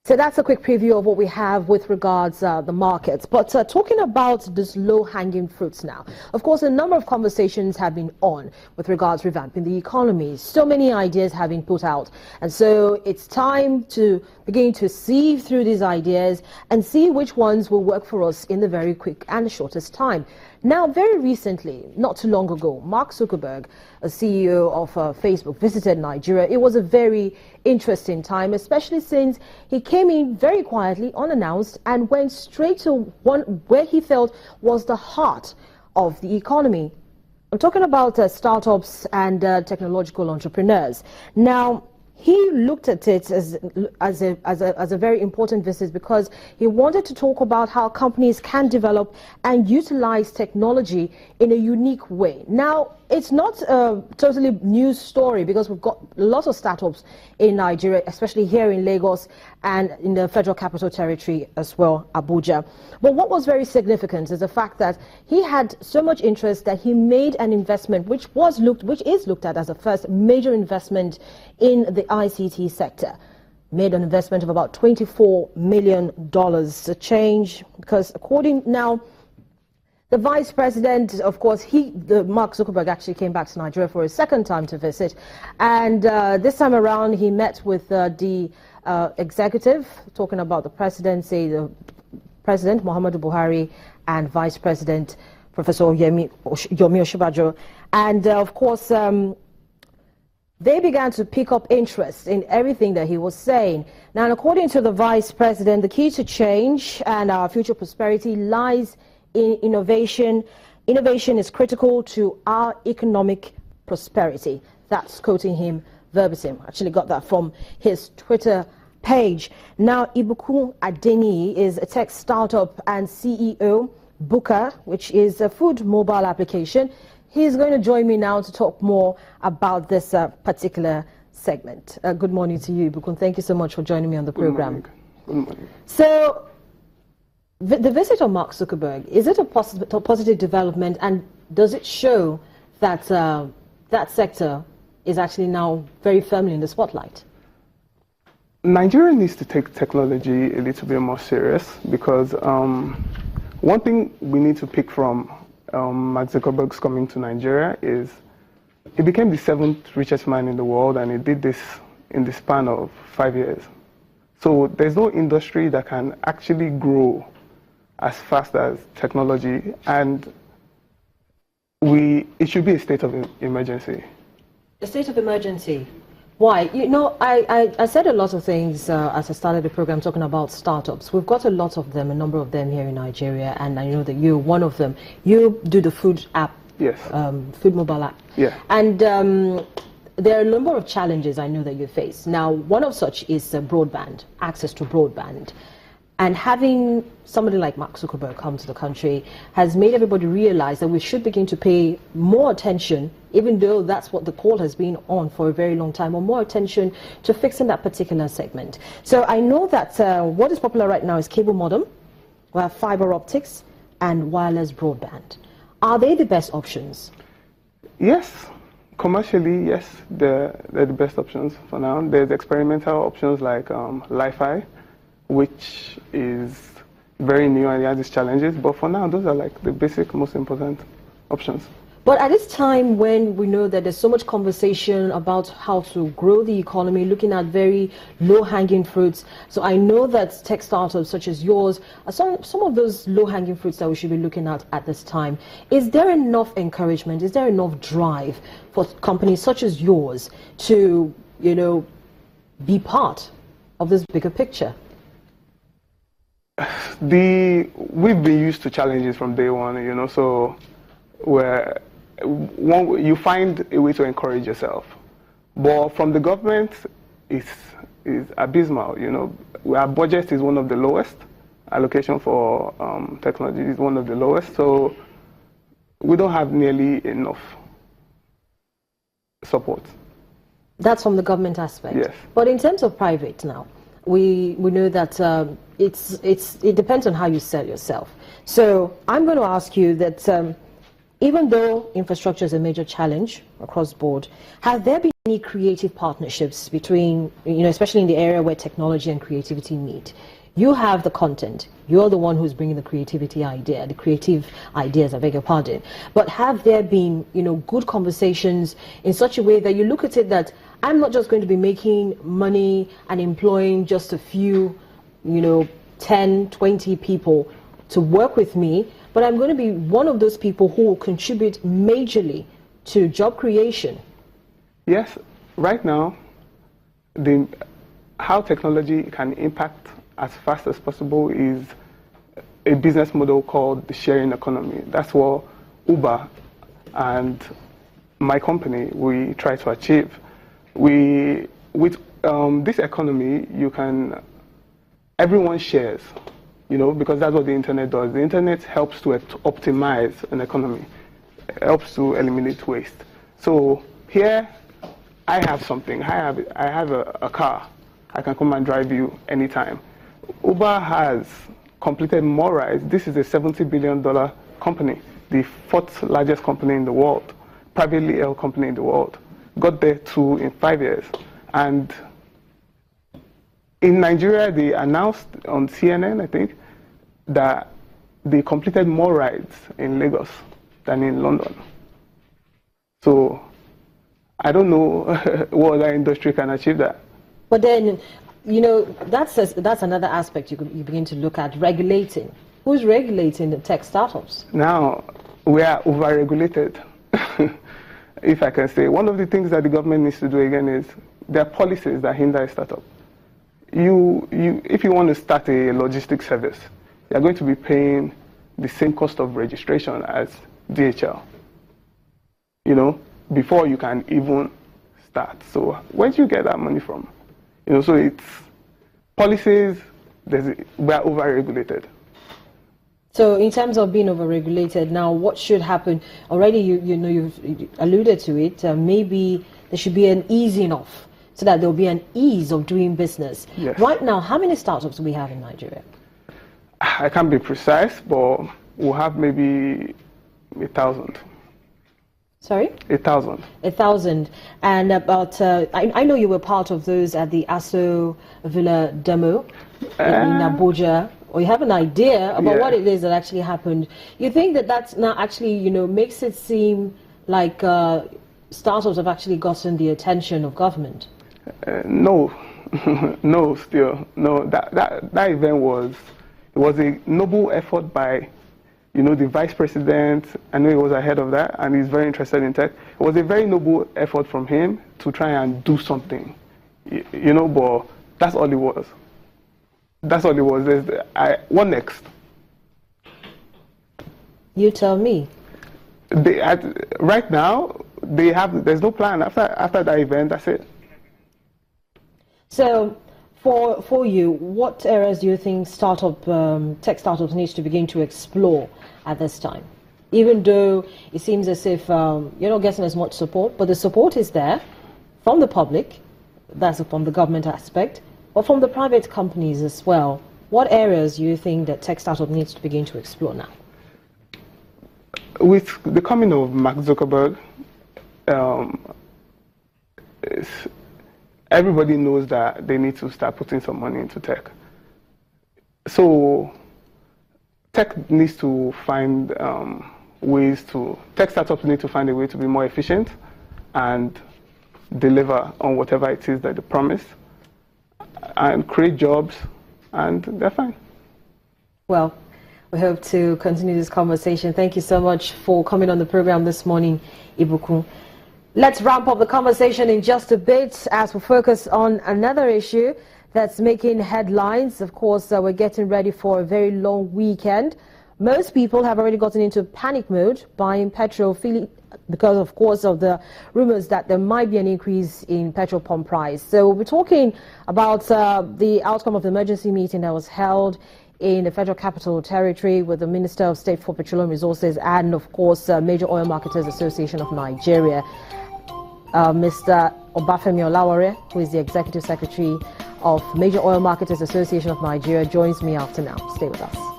So that's a quick preview of what we have with regards the markets. But talking about this low-hanging fruits now, of course, a number of conversations have been on with regards to revamping the economy. So many ideas have been put out. And so it's time to begin to sieve through these ideas and see which ones will work for us in the very quick and the shortest time. Now, very recently, not too long ago, Mark Zuckerberg, a CEO of Facebook, visited Nigeria. It was a very interesting time, especially since he came in very quietly, unannounced, and went straight to where he felt was the heart of the economy. I'm talking about startups and technological entrepreneurs. Now, he looked at it as a very important visit because he wanted to talk about how companies can develop and utilize technology in a unique way. Now, it's not a totally new story because we've got lots of startups in Nigeria, especially here in Lagos and in the Federal Capital Territory as well, Abuja. But what was very significant is the fact that he had so much interest that he made an investment which is looked at as the first major investment in the ICT sector. Made an investment of about $24 million, a change, because according now, the vice president, of course, Mark Zuckerberg actually came back to Nigeria for a second time to visit. And this time around, he met with the executive, talking about the presidency, the President Muhammadu Buhari and Vice President Professor Yomi Osinbajo. And of course, they began to pick up interest in everything that he was saying. Now, according to the vice president, the key to change and our future prosperity lies in innovation. Innovation is critical to our economic prosperity. That's quoting him verbatim. Actually got that from his Twitter page. Now, Ibukun Adeni is a tech startup and CEO, Buka, which is a food mobile application. He's going to join me now to talk more about this particular segment. Good morning to you, Ibukun. Thank you so much for joining me on the program. Good morning. So, the visit of Mark Zuckerberg, is it a positive development, and does it show that that sector is actually now very firmly in the spotlight? Nigeria needs to take technology a little bit more serious because one thing we need to pick from Mark Zuckerberg's coming to Nigeria is he became the 7th richest man in the world, and he did this in the span of 5 years. So there's no industry that can actually grow as fast as technology, and it should be a state of emergency. A state of emergency? Why? You know, I said a lot of things as I started the program talking about startups. We've got a lot of them, a number of them here in Nigeria, and I know that you're one of them. You do the food app. Yes. Food mobile app. Yeah. And there are a number of challenges I know that you face. Now, one of such is broadband, access to broadband. And having somebody like Mark Zuckerberg come to the country has made everybody realize that we should begin to pay more attention, even though that's what the call has been on for a very long time, or more attention to fixing that particular segment. So I know that what is popular right now is cable modem, we have fiber optics, and wireless broadband. Are they the best options? Yes. Commercially, yes, they're the best options for now. There's experimental options like Li-Fi, which is very new and it has its challenges, but for now those are like the basic, most important options. But at this time when we know that there's so much conversation about how to grow the economy, looking at very low-hanging fruits, so I know that tech startups such as yours are some of those low-hanging fruits that we should be looking at this time. Is there enough encouragement, is there enough drive for companies such as yours to, you know, be part of this bigger picture? We've been used to challenges from day one, you know, so you find a way to encourage yourself. But from the government, is abysmal, you know. Our budget is one of the lowest. Allocation for technology is one of the lowest, so we don't have nearly enough support. That's from the government aspect. Yes. But in terms of private now, we know that it depends on how you sell yourself. So I'm going to ask you that even though infrastructure is a major challenge across the board, have there been any creative partnerships between, especially in the area where technology and creativity meet? You have the content. You're the one who's bringing the creative ideas, I beg your pardon. But have there been, good conversations in such a way that you look at it that I'm not just going to be making money and employing just a few, 10, 20 people to work with me, but I'm going to be one of those people who will contribute majorly to job creation? Yes, right now, how technology can impact as fast as possible is a business model called the sharing economy. That's what Uber and my company, we try to achieve. With this economy, everyone shares, because that's what the internet does. The internet helps to optimize an economy, helps to eliminate waste. So here, I have something. I have a car. I can come and drive you anytime. Uber has completed more rides. This is a $70 billion company, the fourth largest company in the world, privately held company in the world. Got there too in 5 years. And in Nigeria, they announced on CNN, I think, that they completed more rides in Lagos than in London. So I don't know what other industry can achieve that. But then, that's another aspect you begin to look at, regulating. Who's regulating the tech startups? Now, we are over-regulated, if I can say. One of the things that the government needs to do again is there are policies that hinder a startup. If you want to start a logistics service, you're going to be paying the same cost of registration as DHL, before you can even start. So where do you get that money from? So it's policies, we are over-regulated. So in terms of being over-regulated, now what should happen? Already you've alluded to it, maybe there should be an easing off so that there will be an ease of doing business. Yes. Right now, how many startups do we have in Nigeria? I can't be precise, but we'll have maybe 1,000. Sorry? 1,000. 1,000. And about, I know you were part of those at the ASO Villa demo in Abuja. Or you have an idea about what it is that actually happened. You think that that's now actually, makes it seem like startups have actually gotten the attention of government? No. No, still. No, that event was a noble effort by the vice president. I know he was ahead of that, and he's very interested in tech. It was a very noble effort from him to try and do something, but that's all it was. That's all it was. What next? You tell me. Right now, there's no plan. After that event, that's it. So, for you, what areas do you think tech startups needs to begin to explore at this time? Even though it seems as if you're not getting as much support, but the support is there from the public, that's from the government aspect, but from the private companies as well. What areas do you think that tech startup needs to begin to explore now? With the coming of Mark Zuckerberg, everybody knows that they need to start putting some money into tech. So tech needs to find tech startups need to find a way to be more efficient and deliver on whatever it is that they promise and create jobs, and they're fine. Well, we hope to continue this conversation. Thank you so much for coming on the program this morning, Ibukun. Let's ramp up the conversation in just a bit as we focus on another issue that's making headlines. Of course, we're getting ready for a very long weekend. Most people have already gotten into panic mode, buying petrol, because, of course, of the rumors that there might be an increase in petrol pump price. So we're talking about the outcome of the emergency meeting that was held in the Federal Capital Territory with the Minister of State for Petroleum Resources and, of course, Major Oil Marketers Association of Nigeria. Mr. Obafemi Olawore, who is the Executive Secretary of Major Oil Marketers Association of Nigeria, joins me after now. Stay with us.